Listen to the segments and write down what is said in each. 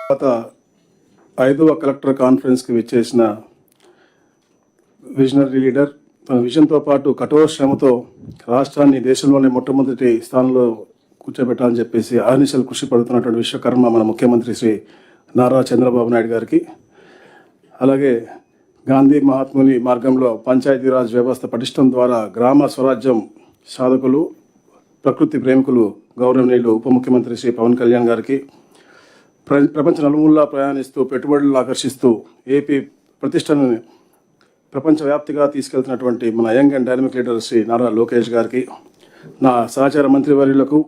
తర్వాత 5వ కలెక్టర్ కాన్ఫరెన్స్కి విచ్చేసిన విజనరీ లీడర్ తన విజన్తో పాటు కఠోర శ్రమతో రాష్ట్రాన్ని దేశంలోనే మొట్టమొదటి స్థానంలో కూర్చోబెట్టాలని చెప్పేసి అహర్నిశలు కృషి పడుతున్నటువంటి విశ్వకర్మ మన ముఖ్యమంత్రి శ్రీ నారా చంద్రబాబు నాయుడు గారికి, అలాగే గాంధీ మహాత్ముని మార్గంలో పంచాయతీరాజ్ వ్యవస్థ పటిష్టం ద్వారా గ్రామ స్వరాజ్యం సాధకులు, ప్రకృతి ప్రేమికులు గౌరవనీయులు ఉప ముఖ్యమంత్రి శ్రీ పవన్ కళ్యాణ్ గారికి, ప్రపంచ నలుమూలలా ప్రయాణిస్తూ పెట్టుబడులను ఆకర్షిస్తూ ఏపీ ప్రతిష్టను ప్రపంచవ్యాప్తిగా తీసుకెళ్తున్నటువంటి మన young and dynamic leader Shri Nara Lokesh గారికి, నా సహచార మంత్రివర్యులకు,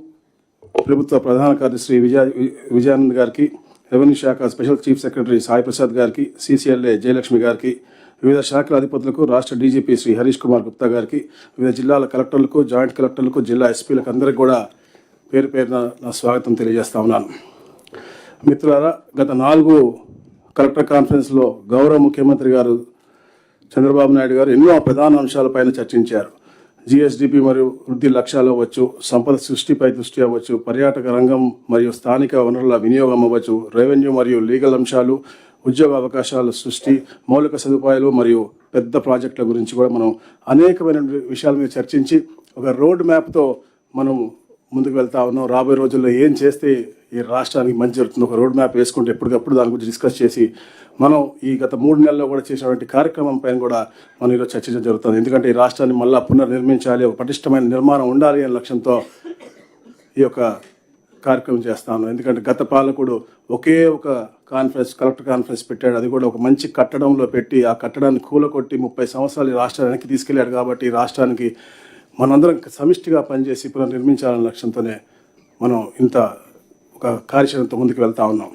ప్రభుత్వ ప్రధాన కార్యదర్శి శ్రీ విజయానంద్ గారికి, రెవెన్యూ శాఖ special chief secretary Sai Prasad గారికి, సిసిఎల్ఏ జయలక్ష్మి గారికి, వివిధ శాఖల అధిపతులకు, రాష్ట్ర డీజీపీ శ్రీ హరీష్ కుమార్ గుప్తా గారికి, వివిధ జిల్లాల కలెక్టర్లకు, జాయింట్ కలెక్టర్లకు, జిల్లా ఎస్పీలకు అందరికీ కూడా పేరు పేరున నా స్వాగతం తెలియజేస్తా ఉన్నాను. మిత్రులారా, గత 4 కలెక్టర్ కాన్ఫరెన్స్లో గౌరవ ముఖ్యమంత్రి గారు చంద్రబాబు నాయుడు గారు ఎన్నో ప్రధాన అంశాలపైన చర్చించారు. జిఎస్డిపి మరియు వృద్ధి లక్ష్యాలు అవ్వచ్చు, సంపద సృష్టిపై దృష్టి అవ్వచ్చు, పర్యాటక రంగం మరియు స్థానిక వనరుల వినియోగం అవ్వచ్చు, రెవెన్యూ మరియు లీగల్ అంశాలు, ఉద్యోగ అవకాశాల సృష్టి, మౌలిక సదుపాయాలు మరియు పెద్ద ప్రాజెక్టుల గురించి కూడా మనం అనేకమైన విషయాల మీద చర్చించి ఒక రోడ్ మ్యాప్తో మనం ముందుకు వెళ్తా ఉన్నాం. రాబోయే రోజుల్లో ఏం చేస్తే ఈ రాష్ట్రానికి మంచి జరుగుతుంది ఒక రోడ్ మ్యాప్ వేసుకుంటే ఎప్పటికప్పుడు దాని గురించి డిస్కస్ చేసి మనం ఈ గత 3 నెలల్లో కూడా చేసినటువంటి కార్యక్రమం పైన కూడా మనం ఈరోజు చర్చించడం జరుగుతుంది. ఎందుకంటే ఈ రాష్ట్రాన్ని మళ్ళీ పునర్నిర్మించాలి, ఒక పటిష్టమైన నిర్మాణం ఉండాలి అనే లక్ష్యంతో ఈ యొక్క కార్యక్రమం చేస్తాను. ఎందుకంటే గత పాలకుడు ఒకే ఒక కలెక్టర్ కాన్ఫరెన్స్ పెట్టాడు, అది కూడా ఒక మంచి కట్టడంలో పెట్టి ఆ కట్టడాన్ని కూలకొట్టి 30 సంవత్సరాలు ఈ రాష్ట్రాన్ని వెనక్కి తీసుకెళ్ళాడు. కాబట్టి ఈ రాష్ట్రానికి మనందరం సమిష్టిగా పనిచేసి పునర్నిర్మించాలనే లక్ష్యంతోనే మనం ఇంత ఒక కార్యాచరణతో ముందుకు వెళ్తా ఉన్నాం.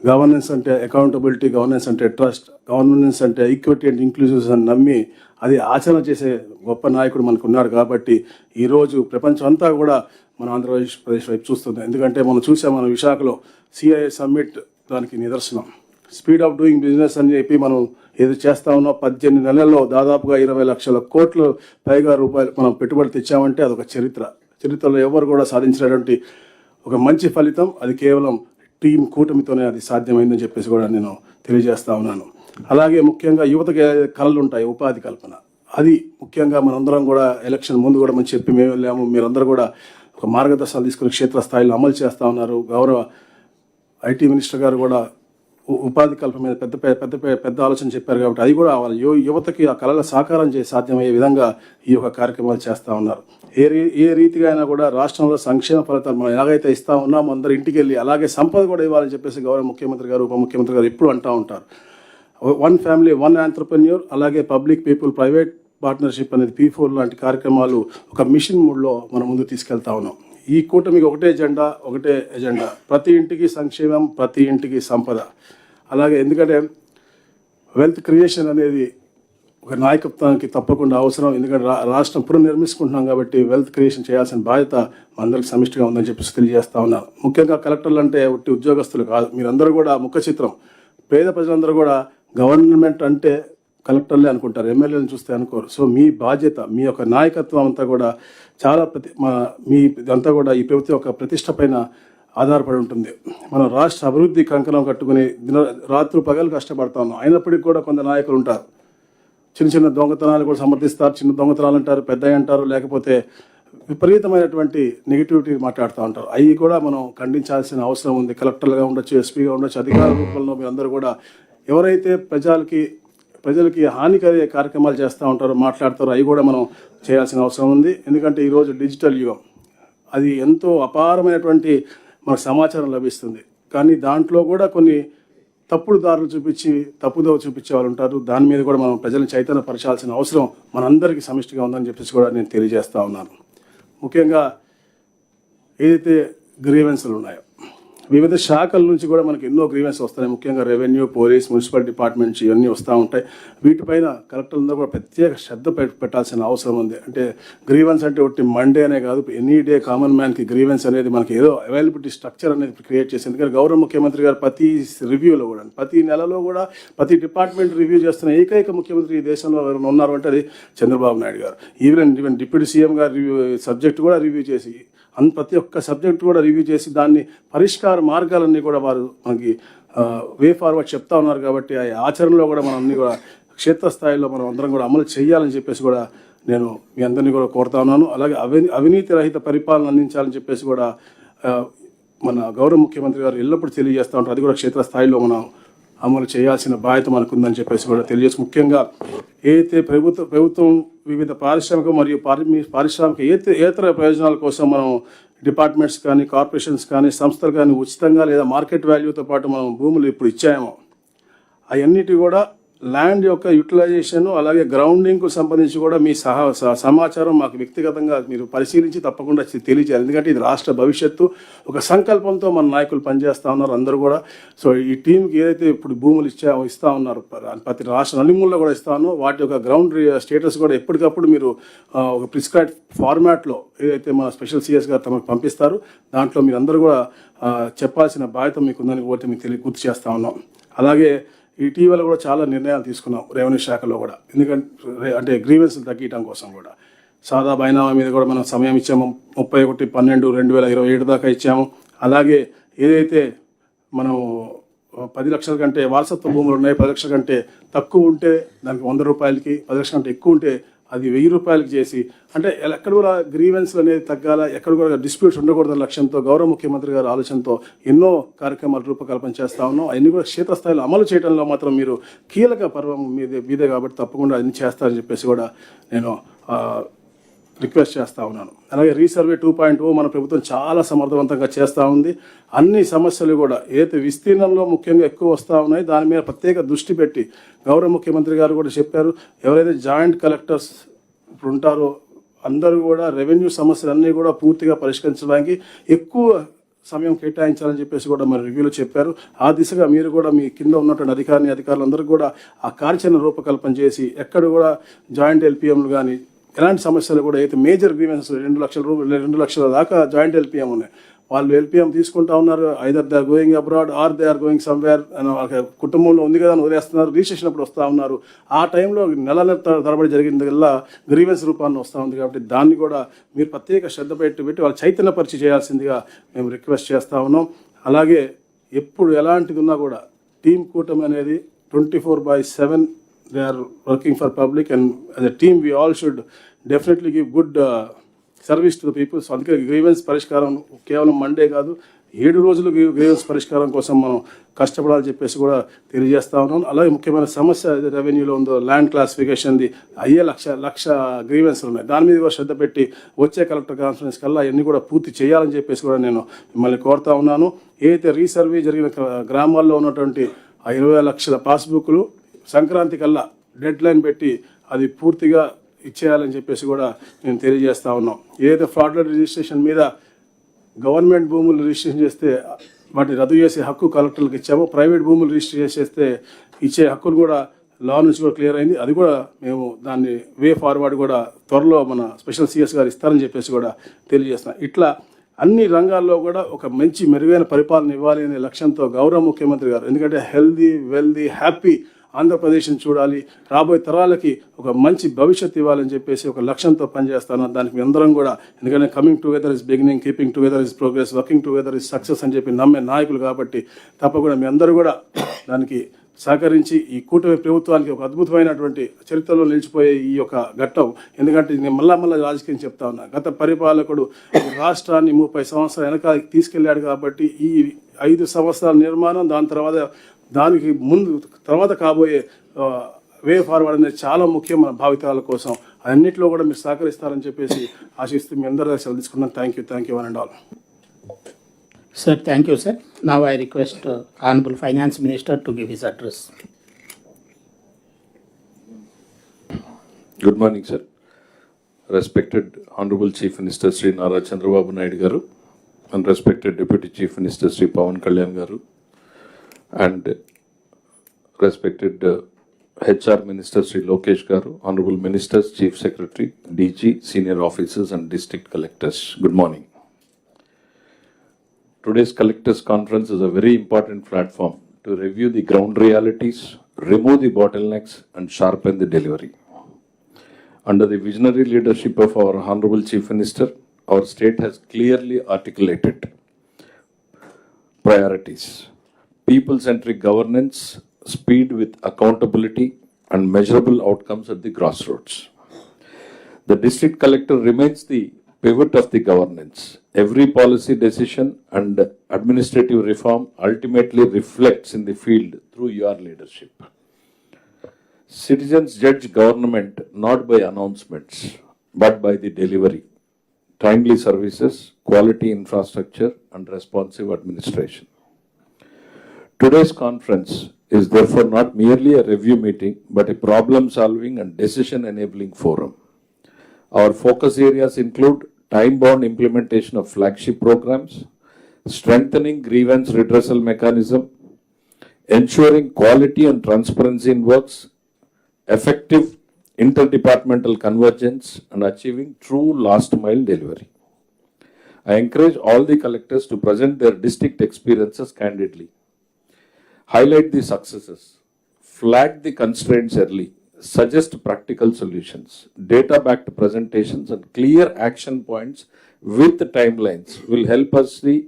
గవర్నెన్స్ అంటే అకౌంటబిలిటీ, గవర్నెన్స్ అంటే ట్రస్ట్, గవర్నెన్స్ అంటే ఈక్విటీ అండ్ ఇంక్లూజివ్స్ అని నమ్మి అది ఆచరణ చేసే గొప్ప నాయకుడు మనకు ఉన్నాడు. కాబట్టి ఈరోజు ప్రపంచం అంతా కూడా మన ఆంధ్రప్రదేశ్ వైపు చూస్తుంది. ఎందుకంటే మనం చూసాం, మన విశాఖలో సిఐఏ సమ్మిట్ దానికి నిదర్శనం. స్పీడ్ ఆఫ్ డూయింగ్ బిజినెస్ అని చెప్పి మనం ఏది చేస్తా ఉన్నాం, 18 నెలల్లో దాదాపుగా 20 లక్షల కోట్ల పైగా రూపాయలు మనం పెట్టుబడి తెచ్చామంటే అదొక చరిత్రలో ఎవరు కూడా సాధించినటువంటి ఒక మంచి ఫలితం. అది కేవలం టీం కూటమితోనే అది సాధ్యమైందని చెప్పేసి కూడా నేను తెలియజేస్తా ఉన్నాను. అలాగే ముఖ్యంగా యువతకి కళలు ఉంటాయి, ఉపాధి కల్పన, అది ముఖ్యంగా మనందరం కూడా ఎలక్షన్ ముందు కూడా మనం చెప్పి మేము వెళ్ళాము, మీరందరూ కూడా ఒక మార్గదర్శనాలు తీసుకుని క్షేత్రస్థాయిలో అమలు చేస్తూ ఉన్నారు. గౌరవ ఐటీ మినిస్టర్ గారు కూడా ఉపాధి కల్పన మీద పెద్ద ఆలోచన చెప్పారు. కాబట్టి అది కూడా వాళ్ళ యువతకి ఆ కళల సాకారం చేసి సాధ్యమయ్యే విధంగా ఈ యొక్క కార్యక్రమాలు చేస్తూ ఉన్నారు. ఏ రీతిగా అయినా కూడా రాష్ట్రంలో సంక్షేమ ఫలితాలు మనం ఎలాగైతే ఇస్తా ఉన్నామో అందరూ ఇంటికి వెళ్ళి అలాగే సంపద కూడా ఇవ్వాలని చెప్పేసి గౌరవ ముఖ్యమంత్రి గారు, ఉప ముఖ్యమంత్రి గారు ఎప్పుడు అంటూ ఉంటారు. 1 ఫ్యామిలీ 1 ఆంటర్‌ప్రెన్యూర్, అలాగే పబ్లిక్ పీపుల్ ప్రైవేట్ పార్ట్నర్షిప్ అనేది P4 లాంటి కార్యక్రమాలు ఒక మిషన్ మోడ్లో మనం ముందు తీసుకెళ్తా ఉన్నాం. ఈ కూటమికి ఒకటే ఎజెండా, ప్రతి ఇంటికి సంక్షేమం, ప్రతి ఇంటికి సంపద. అలాగే ఎందుకంటే వెల్త్ క్రియేషన్ అనేది ఒక నాయకత్వానికి తప్పకుండా అవసరం. ఎందుకంటే రాష్ట్రం పునర్నిర్మించుకుంటున్నాం కాబట్టి వెల్త్ క్రియేషన్ చేయాల్సిన బాధ్యత అందరికి సమిష్టిగా ఉందని చెప్పేసి తెలియజేస్తా ఉన్నాను. ముఖ్యంగా కలెక్టర్లు అంటే ఒట్టి ఉద్యోగస్తులు కాదు, మీరందరూ కూడా ముఖ చిత్రం. పేద ప్రజలందరూ కూడా గవర్నమెంట్ అంటే కలెక్టర్లే అనుకుంటారు, ఎమ్మెల్యేలను చూస్తే అనుకోరు. సో మీ బాధ్యత, మీ యొక్క నాయకత్వం అంతా కూడా చాలా మీ అంతా కూడా ఈ ప్రభుత్వం యొక్క ప్రతిష్ట పైన ఆధారపడి ఉంటుంది. మనం రాష్ట్ర అభివృద్ధి కంకణం కట్టుకుని రాత్రులు పగలు కష్టపడతా ఉన్నాం. అయినప్పటికీ కూడా కొంత నాయకులు ఉంటారు, చిన్న దొంగతనాలు కూడా సమర్థిస్తారు, చిన్న దొంగతనాలు అంటారు, పెద్దవి అంటారు, లేకపోతే విపరీతమైనటువంటి నెగిటివిటీ మాట్లాడుతూ ఉంటారు. అవి కూడా మనం ఖండించాల్సిన అవసరం ఉంది. కలెక్టర్గా ఉండొచ్చు, ఎస్పీగా ఉండొచ్చు, అధికార రూపంలో మీరందరూ కూడా ఎవరైతే ప్రజలకి హానికరే కార్యక్రమాలు చేస్తూ ఉంటారో, మాట్లాడతారో, అవి కూడా మనం చేయాల్సిన అవసరం ఉంది. ఎందుకంటే ఈరోజు డిజిటల్ యుగం, అది ఎంతో అపారమైనటువంటి మనకు సమాచారం లభిస్తుంది. కానీ దాంట్లో కూడా కొన్ని తప్పుడు దారులు తప్పుదోవ చూపించే వాళ్ళు ఉంటారు. దాని మీద కూడా మనం ప్రజలను చైతన్యపరచాల్సిన అవసరం మనందరికీ సమిష్టిగా ఉందని చెప్పేసి కూడా నేను తెలియజేస్తూ ఉన్నాను. ముఖ్యంగా ఏదైతే గ్రీవెన్స్లు ఉన్నాయో, వివిధ శాఖల నుంచి కూడా మనకి ఎన్నో గ్రీవెన్స్ వస్తున్నాయి. ముఖ్యంగా రెవెన్యూ, పోలీస్, మున్సిపల్ డిపార్ట్మెంట్స్ ఇవన్నీ వస్తూ ఉంటాయి. వీటిపైన కలెక్టర్లందరూ కూడా ప్రత్యేక శ్రద్ధ పెట్టాల్సిన అవసరం ఉంది. అంటే గ్రీవెన్స్ అంటే ఒకటి మండే అనే కాదు, ఎనీ డే కామన్ మ్యాన్కి గ్రీవెన్స్ అనేది మనకి ఏదో అవైలబిలిటీ స్ట్రక్చర్ అనేది క్రియేట్ చేసింది. ఎందుకంటే గౌరవ ముఖ్యమంత్రి గారు ప్రతి రివ్యూలో కూడా, ప్రతి నెలలో కూడా ప్రతి డిపార్ట్మెంట్ రివ్యూ చేస్తున్న ఏకైక ముఖ్యమంత్రి ఈ దేశంలో ఎవరైనా ఉన్నారు అంటే అది చంద్రబాబు నాయుడు గారు. ఈవెన్ డిప్యూటీ సీఎం గారు సబ్జెక్ట్ కూడా రివ్యూ చేసి ప్రతి ఒక్క సబ్జెక్ట్ కూడా రివ్యూ చేసి దాన్ని పరిష్కార మార్గాలన్నీ కూడా వారు మనకి వే ఫార్వర్డ్ చెప్తా ఉన్నారు. కాబట్టి ఆ ఆచరణలో కూడా మనం అన్ని కూడా క్షేత్రస్థాయిలో మనం అందరం కూడా అమలు చేయాలని చెప్పేసి కూడా నేను మీ అందరినీ కూడా కోరుతా ఉన్నాను. అలాగే అవినీతి రహిత పరిపాలన అందించాలని చెప్పేసి కూడా మన గౌరవ ముఖ్యమంత్రి గారు ఎల్లప్పుడూ తెలియజేస్తూ ఉంటారు. అది కూడా క్షేత్రస్థాయిలో మనం అమలు చేయాల్సిన బాధ్యత మనకుందని చెప్పేసి కూడా తెలియజేసి, ముఖ్యంగా ఏదైతే ప్రభుత్వం వివిధ పారిశ్రామిక మరియు పారిశ్రామిక ఏతర ప్రయోజనాల కోసం మనం డిపార్ట్మెంట్స్ కానీ కార్పొరేషన్స్ కానీ సంస్థలు కానీ ఉచితంగా లేదా మార్కెట్ వాల్యూతో పాటు మనం భూములు ఇప్పుడు ఇచ్చామో అవన్నిటి కూడా ల్యాండ్ యొక్క యూటిలైజేషన్ అలాగే గ్రౌండింగ్కు సంబంధించి కూడా మీ సమాచారం మాకు వ్యక్తిగతంగా మీరు పరిశీలించి తప్పకుండా తెలియజేయాలి. ఎందుకంటే ఇది రాష్ట్ర భవిష్యత్తు ఒక సంకల్పంతో మన నాయకులు పనిచేస్తూ ఉన్నారు అందరూ కూడా. సో ఈ టీంకి ఏదైతే ఇప్పుడు భూములు ఇస్తూ ఉన్నారు ప్రతి రాష్ట్ర నలుమూలలో కూడా ఇస్తానో వాటి యొక్క గ్రౌండ్ స్టేటస్ కూడా ఎప్పటికప్పుడు మీరు ఒక ప్రిస్క్రైబ్ ఫార్మాట్లో ఏదైతే మన స్పెషల్ సిఎస్ గారు తమకు పంపిస్తారు దాంట్లో మీరు అందరూ కూడా చెప్పాల్సిన బాధ్యత మీకు ఉందని కూడా మీకు గుర్తు చేస్తూ ఉన్నాం. అలాగే ఇటీవల కూడా చాలా నిర్ణయాలు తీసుకున్నాం రెవెన్యూ శాఖలో కూడా, ఎందుకంటే అంటే గ్రీవెన్స్ని తగ్గించడం కోసం కూడా. సాదా బైనామా మీద కూడా మనం సమయం ఇచ్చాము, 31/12/2027 దాకా ఇచ్చాము. అలాగే ఏదైతే మనం 10 లక్షల కంటే వారసత్వ భూములు ఉన్నాయి, 10 లక్షల కంటే తక్కువ ఉంటే దానికి 100 రూపాయలకి, 10 లక్షల కంటే ఎక్కువ ఉంటే అది 1000 రూపాయలకి చేసి, అంటే ఎక్కడ కూడా గ్రీవెన్స్లు అనేది తగ్గాల, ఎక్కడ కూడా డిస్ప్యూట్స్ ఉండకూడదని లక్ష్యంతో గౌరవ ముఖ్యమంత్రి గారి ఆలోచనతో ఎన్నో కార్యక్రమాలు రూపకల్పన చేస్తూ ఉన్నాం. అవన్నీ కూడా క్షేత్రస్థాయిలో అమలు చేయడంలో మాత్రం మీరు కీలక పర్వం మీదే కాబట్టి తప్పకుండా అన్ని చేస్తారని చెప్పేసి కూడా నేను రిక్వెస్ట్ చేస్తూ ఉన్నాను. అలాగే రీసర్వే 2.0 మన ప్రభుత్వం చాలా సమర్థవంతంగా చేస్తూ ఉంది. అన్ని సమస్యలు కూడా ఏదైతే విస్తీర్ణంలో ముఖ్యంగా ఎక్కువ వస్తూ ఉన్నాయి దాని మీద ప్రత్యేక దృష్టి పెట్టి గౌరవ ముఖ్యమంత్రి గారు కూడా చెప్పారు. ఎవరైతే జాయింట్ కలెక్టర్స్ ఇప్పుడు ఉంటారో అందరూ కూడా రెవెన్యూ సమస్యలన్నీ కూడా పూర్తిగా పరిష్కరించడానికి ఎక్కువ సమయం కేటాయించాలని చెప్పేసి కూడా మన రివ్యూలో చెప్పారు. ఆ దిశగా మీరు కూడా మీ కింద ఉన్నటువంటి అధికారులందరూ కూడా ఆ కార్యాచరణ రూపకల్పన చేసి ఎక్కడ కూడా జాయింట్ ఎల్పిఎంలు కానీ ఎలాంటి సమస్యలు కూడా అయితే మేజర్ గ్రీవెన్స్ 2 లక్షల దాకా జాయింట్ ఎల్పిఎం ఉన్నాయి. వాళ్ళు ఎల్పిఎం తీసుకుంటా ఉన్నారు, either they are going abroad or they are going somewhere, కుటుంబంలో ఉంది కదా అని వదిలేస్తున్నారు, రిజిస్ట్రేషన్ అప్పుడు వస్తూ ఉన్నారు. ఆ టైంలో నెల తరబడి జరిగిందల్లా గ్రీవెన్స్ రూపాన్ని వస్తూ ఉంది. కాబట్టి దాన్ని కూడా మీరు ప్రత్యేక శ్రద్ధ పెట్టి వాళ్ళు చైతన్యపరిచి చేయాల్సిందిగా మేము రిక్వెస్ట్ చేస్తూ ఉన్నాం. అలాగే ఎప్పుడు ఎలాంటిది ఉన్నా కూడా టీం కూటమి అనేది 24/7 they are working for public, and as a team we all should definitely give good service to the people. So అందుకే గ్రీవెన్స్ పరిష్కారం కేవలం మండే కాదు 7 రోజులు గ్రీవెన్స్ పరిష్కారం కోసం మనం కష్టపడాలని చెప్పేసి కూడా తెలియజేస్తా ఉన్నాను. అలాగే ముఖ్యమైన సమస్య రెవెన్యూలో ఉందో ల్యాండ్ క్లాసిఫికేషన్ది అయ్యే లక్ష గ్రీవెన్స్లు ఉన్నాయి. దాని మీద కూడా శ్రద్ధ పెట్టి వచ్చే కలెక్టర్ కాన్ఫరెన్స్ కల్లా అవన్నీ కూడా పూర్తి చేయాలని చెప్పేసి కూడా నేను మిమ్మల్ని కోరుతా ఉన్నాను. ఏదైతే రీసర్వే జరిగిన గ్రామాల్లో ఉన్నటువంటి 20 లక్షల పాస్బుక్లు సంక్రాంతి కల్లా డెడ్ లైన్ పెట్టి అది పూర్తిగా ఇచ్చేయాలని చెప్పేసి కూడా మేము తెలియజేస్తూ ఉన్నాం. ఏదైతే ఫ్రాడ్లెట్ రిజిస్ట్రేషన్ మీద గవర్నమెంట్ భూములు రిజిస్ట్రేషన్ చేస్తే వాటిని రద్దు చేసే హక్కు కలెక్టర్లకు ఇచ్చాము, ప్రైవేట్ భూములు రిజిస్టర్ చేస్తే ఇచ్చే హక్కులు కూడా లా నుంచి కూడా క్లియర్ అయింది. అది కూడా మేము దాన్ని వే ఫార్వర్డ్ కూడా త్వరలో మన స్పెషల్ సిఎస్ గారు ఇస్తారని చెప్పేసి కూడా తెలియజేస్తున్నాం. ఇట్లా అన్ని రంగాల్లో కూడా ఒక మంచి మెరుగైన పరిపాలన ఇవ్వాలి అనే లక్ష్యంతో గౌరవ ముఖ్యమంత్రి గారు, ఎందుకంటే హెల్దీ వెల్దీ హ్యాపీ ఆంధ్రప్రదేశ్ని చూడాలి, రాబోయే తరాలకి ఒక మంచి భవిష్యత్తు ఇవ్వాలని చెప్పేసి ఒక లక్ష్యంతో పనిచేస్తాను. దానికి మీ అందరం కూడా, ఎందుకంటే coming together is beginning, keeping together is progress, working together is success అని చెప్పి నమ్మే నాయకులు కాబట్టి తప్పకుండా మీ అందరూ కూడా దానికి సహకరించి ఈ కూటమి ప్రభుత్వానికి ఒక అద్భుతమైనటువంటి చరిత్రలో నిలిచిపోయే ఈ యొక్క ఘట్టం, ఎందుకంటే నేను మళ్ళా రాజకీయం చెప్తా ఉన్నా, గత పరిపాలకుడు రాష్ట్రాన్ని 30 సంవత్సరాల వెనకాలకి తీసుకెళ్లాడు కాబట్టి ఈ 5 సంవత్సరాల నిర్మాణం దానికి తర్వాత కాబోయే వే ఫార్వర్డ్ అనేది చాలా ముఖ్యం మన భావితాల కోసం. అన్నింటిలో కూడా మీరు సహకరిస్తారని చెప్పేసి ఆశిస్తూ మీ అందరూ సెలవు తీసుకున్నాను. Thank you one and all. Sir, thank you, sir. Now I request Honorable Finance Minister to give his address. Good morning, sir. Respected Honorable Chief Minister Sri Nara Chandrababu Naidu Garu, and respected Deputy Chief Minister Sri Pawan Kalyan Garu, and respected HR Minister Sri Lokesh Garu, Honorable Ministers, Chief Secretary, DG, Senior Officers and District Collectors. Good morning. Today's Collectors Conference is a very important platform to review the ground realities, remove the bottlenecks and sharpen the delivery. Under the visionary leadership of our Honorable Chief Minister, our state has clearly articulated priorities: people-centric governance, speed with accountability, and measurable outcomes at the grassroots. The district collector remains the pivot of the governance. Every policy decision and administrative reform ultimately reflects in the field through your leadership. Citizens judge government not by announcements, but by the delivery, timely services, quality infrastructure, and responsive administration. Today's conference is therefore not merely a review meeting, but a problem-solving and decision-enabling forum. Our focus areas include time-bound implementation of flagship programs, strengthening grievance redressal mechanism, ensuring quality and transparency in works, effective interdepartmental convergence, and achieving true last-mile delivery. I encourage all the collectors to present their district experiences candidly, highlight the successes, flag the constraints early, suggest practical solutions. Data-backed presentations and clear action points with the timelines will help us to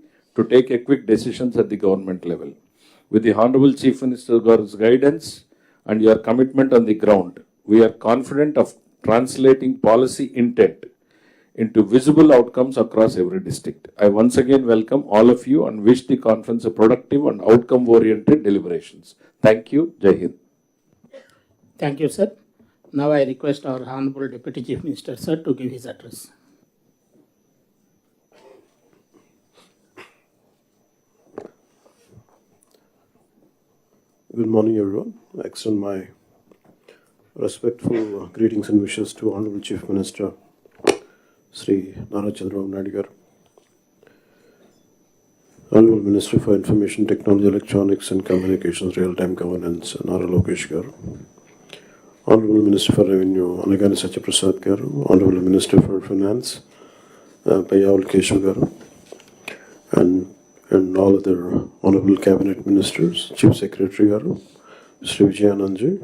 take a quick decisions at the government level. With the Honorable Chief Minister's guidance and your commitment on the ground, we are confident of translating policy intent into visible outcomes across every district. I once again welcome all of you and wish the conference a productive and outcome-oriented deliberations. Thank you. Jai Hind. Thank you, sir. Now I request our Honorable Deputy Chief Minister, sir, to give his address. Good morning, everyone. I extend my respectful greetings and wishes to Honorable Chief Minister Sri Nara Chandrababu Naidu garu, Honorable Minister for Information Technology, Electronics and Communications, Real-Time Governance, Nara Lokesh garu, Honorable Minister for Revenue, Anagani Satyaprasad garu, Honorable Minister for Finance, Payyavul Keshav garu, and all other Honorable Cabinet Ministers, Chief Secretary garu, Sri Vijayanandji,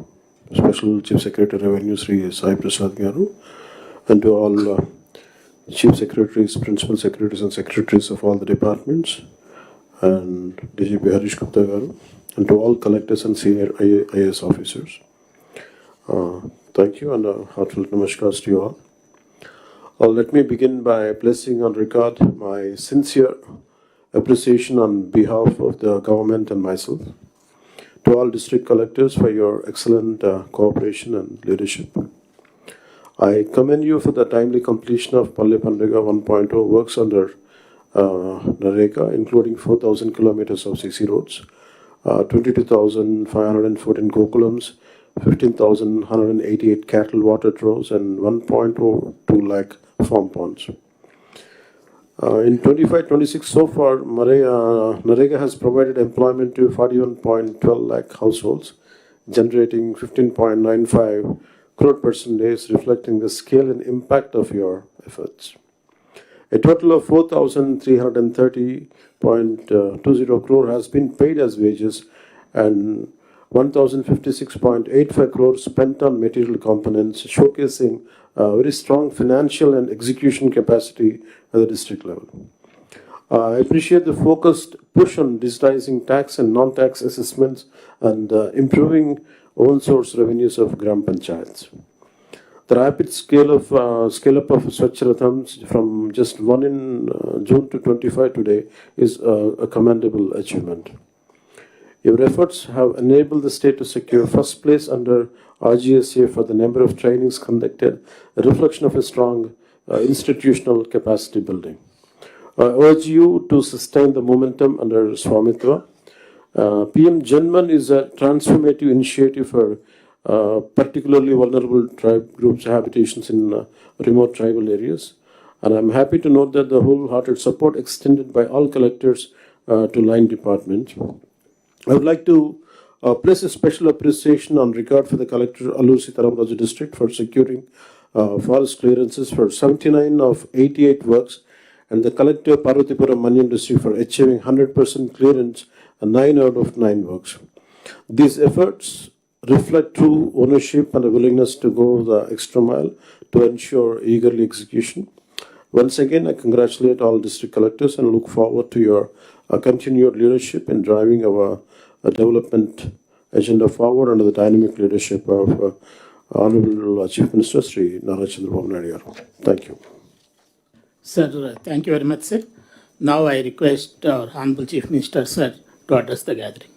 Special Chief Secretary Revenue, Sri Sai Prasad garu, and to all Chief Secretaries, Principal Secretaries and Secretaries of all the departments, and DGP Harish Gupta garu, and to all collectors and senior IAS officers. Thank you and a heartfelt namaskars to you all. Let me begin by placing on record my sincere appreciation on behalf of the government and myself to all district collectors for your excellent cooperation and leadership. I commend you for the timely completion of Palle Pandaga 1.0 works under NREGA, including 4,000 kilometers of CC roads, 22,514 gokulams, 15,188 cattle water troughs, and 1.02 lakh farm ponds. In 25-26 so far, NREGA has provided employment to 41.12 lakh households, generating 15.95 crore person days, reflecting the scale and impact of your efforts. A total of 4,330.20 crore has been paid as wages and 1,056.85 crore spent on material components, showcasing very strong financial and execution capacity at the district level. I appreciate the focused push on digitizing tax and non-tax assessments and improving own source revenues of Gram Panchayats. The rapid scale up of Swachh Rathams from just one in June to 25 today is a commendable achievement. Your efforts have enabled the state to secure first place under RGSA for the number of trainings conducted, a reflection of a strong institutional capacity building. I urge you to sustain the momentum under Swamitva. PM Janman is a transformative initiative for particularly vulnerable tribe groups' habitations in remote tribal areas. And I'm happy to note that the wholehearted support extended by all collectors to line department. I would like to place a special appreciation on record for the collector Allur Sitaramraju district for securing forest clearances for 79 of 88 works, and the collector Parvatipuram Maniam district for achieving 100% clearance 9 out of 9 works. These efforts reflect true ownership and a willingness to go the extra mile to ensure eagerly execution. Once again, I congratulate all district collectors and look forward to your continued leadership in driving our development agenda forward under the dynamic leadership of Honorable Chief Minister Sri Nara Chandrababu Naidu garu. Thank you. Sir, thank you very much, sir. Now I request our Honorable Chief Minister, sir, to address the gathering.